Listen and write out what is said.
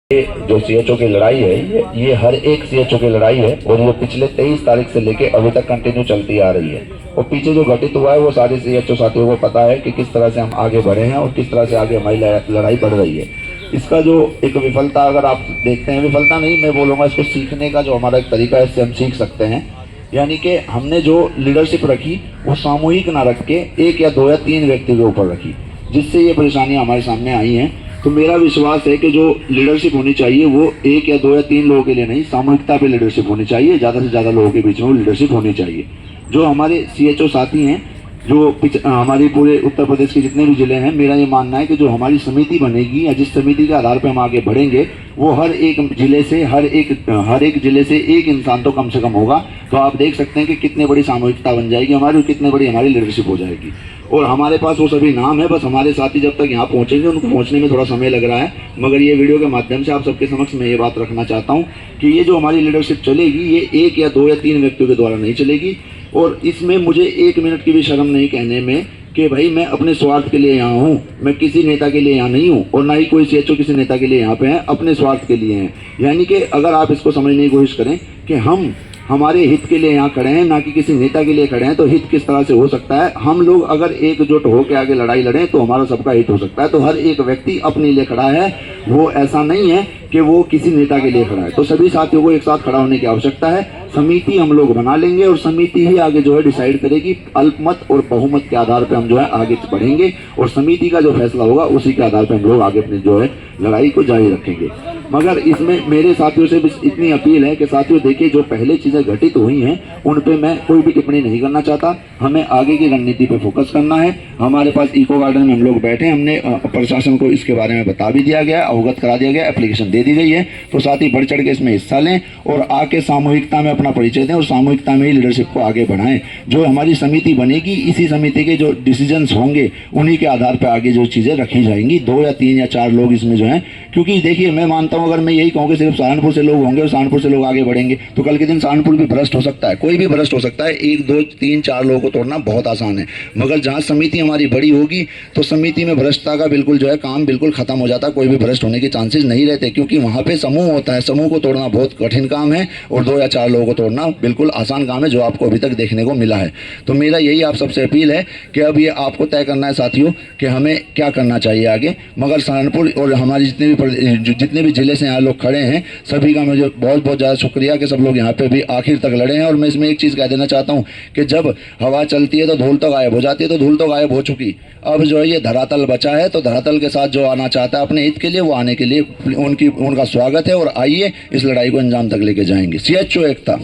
ये जो सीएचओ की लड़ाई है ये हर एक सीएचओ की लड़ाई है और ये पिछले 23 तारीख से लेके अभी तक कंटिन्यू चलती आ रही है। और पीछे जो घटित हुआ है वो सारे सीएचओ साथियों को पता है कि किस तरह से हम आगे बढ़े हैं और किस तरह से आगे हमारी लड़ाई बढ़ रही है। इसका जो एक विफलता अगर आप देखते हैं, विफलता नहीं मैं बोलूँगा, इसको सीखने का जो हमारा एक तरीका है इससे हम सीख सकते हैं। यानी कि हमने जो लीडरशिप रखी वो सामूहिक ना रख के 1 या 2 या 3 व्यक्ति के ऊपर रखी, जिससे ये परेशानियां हमारे सामने आई हैं। तो मेरा विश्वास है कि जो लीडरशिप होनी चाहिए वो 1 या 2 या 3 लोगों के लिए नहीं, सामूहिकता पे लीडरशिप होनी चाहिए। ज़्यादा से ज़्यादा लोगों के बीच में लीडरशिप होनी चाहिए। जो हमारे सीएचओ साथी हैं, जो हमारे पूरे उत्तर प्रदेश के जितने भी जिले हैं, मेरा ये मानना है कि जो हमारी समिति बनेगी या जिस समिति के आधार पर हम आगे बढ़ेंगे वो हर एक जिले से एक इंसान तो कम से कम होगा। तो आप देख सकते हैं कि कितनी बड़ी सामूहिकता बन जाएगी हमारी और कितनी बड़ी हमारी लीडरशिप हो जाएगी। और हमारे पास वो सभी नाम है, बस हमारे साथी जब तक यहाँ पहुँचेंगे उनको पहुँचने में थोड़ा समय लग रहा है। मगर ये वीडियो के माध्यम से आप सबके समक्ष मैं ये बात रखना चाहता हूँ कि ये जो हमारी लीडरशिप चलेगी ये 1 या 2 या 3 व्यक्तियों के द्वारा नहीं चलेगी। और इसमें मुझे 1 मिनट की भी शर्म नहीं कहने में कि भाई मैं अपने स्वार्थ के लिए यहाँ हूँ, मैं किसी नेता के लिए यहाँ नहीं हूँ और ना ही कोई सीएचओ किसी नेता के लिए यहाँ पे है, अपने स्वार्थ के लिए हैं। यानी कि अगर आप इसको समझने की कोशिश करें कि हम हमारे हित के लिए यहाँ खड़े हैं, ना कि किसी नेता के लिए खड़े हैं, तो हित किस तरह से हो सकता है। हम लोग अगर एकजुट होकर आगे लड़ाई लड़ें तो हमारा सबका हित हो सकता है। तो हर एक व्यक्ति अपने लिए खड़ा है, वो ऐसा नहीं है कि वो किसी नेता के लिए खड़ा है। तो सभी साथियों को एक साथ खड़ा होने की आवश्यकता है। समिति हम लोग बना लेंगे और समिति ही आगे जो है डिसाइड करेगी। अल्पमत और बहुमत के आधार पर हम जो है आगे बढ़ेंगे और समिति का जो फैसला होगा उसी के आधार पर हम लोग आगे अपनी जो है लड़ाई को जारी रखेंगे। मगर इसमें मेरे साथियों से भी इतनी अपील है कि साथियों देखिए, जो पहले चीज़ें घटित हुई हैं उन पे मैं कोई भी टिप्पणी नहीं करना चाहता। हमें आगे की रणनीति पे फोकस करना है। हमारे पास इको गार्डन में हम लोग बैठे हैं, हमने प्रशासन को इसके बारे में बता भी दिया गया, अवगत करा दिया गया, एप्लीकेशन दे दी गई है। तो साथ ही बढ़ चढ़ के इसमें हिस्सा लें और आके सामूहिकता में अपना परिचय दें और सामूहिकता में ही लीडरशिप को आगे बढ़ाएं। जो हमारी समिति बनेगी, इसी समिति के जो डिसीजंस होंगे उन्हीं के आधार पर आगे जो चीज़ें रखी जाएंगी। 2 या 3 या 4 लोग इसमें जो हैं, क्योंकि देखिए मैं मानता हूँ अगर मैं यही कहूँ कि सिर्फ सहारनपुर से लोग होंगे और सहारनपुर से लोग आगे बढ़ेंगे तो कल के दिन सहारनपुर भी भ्रष्ट हो सकता है, कोई भी भ्रष्ट हो सकता है। 1 2 3 4 लोगों को तोड़ना बहुत आसान है, मगर जहाँ समिति हमारी बड़ी होगी तो समिति में भ्रष्टता का बिल्कुल जो है काम बिल्कुल खत्म हो जाता है। कोई भी भ्रष्ट होने के चांसेस नहीं रहते, क्योंकि वहाँ पे समूह होता है। समूह को तोड़ना बहुत कठिन काम है और 2 या 4 लोगों को तोड़ना बिल्कुल आसान काम है, जो आपको अभी तक देखने को मिला है। तो मेरा यही आप सबसे अपील है कि अब ये आपको तय करना है साथियों कि हमें क्या करना चाहिए आगे। मगर सहारनपुर और हमारी जितने भी जिले से यहाँ लोग खड़े हैं सभी का मुझे बहुत बहुत ज़्यादा शुक्रिया कि सब लोग यहाँ पे भी आखिर तक लड़े हैं। और मैं इसमें एक चीज़ कह देना चाहता हूँ कि जब हवा चलती है तो धूल तो गायब हो जाती है, तो धूल तो गायब हो चुकी। अब जो है ये धरातल बचा है, तो धरातल के साथ जो आना चाहता है अपने हित के लिए वो आने के लिए उनका स्वागत है। और आइए इस लड़ाई को अंजाम तक लेके जाएंगे। सीएचओ एकता।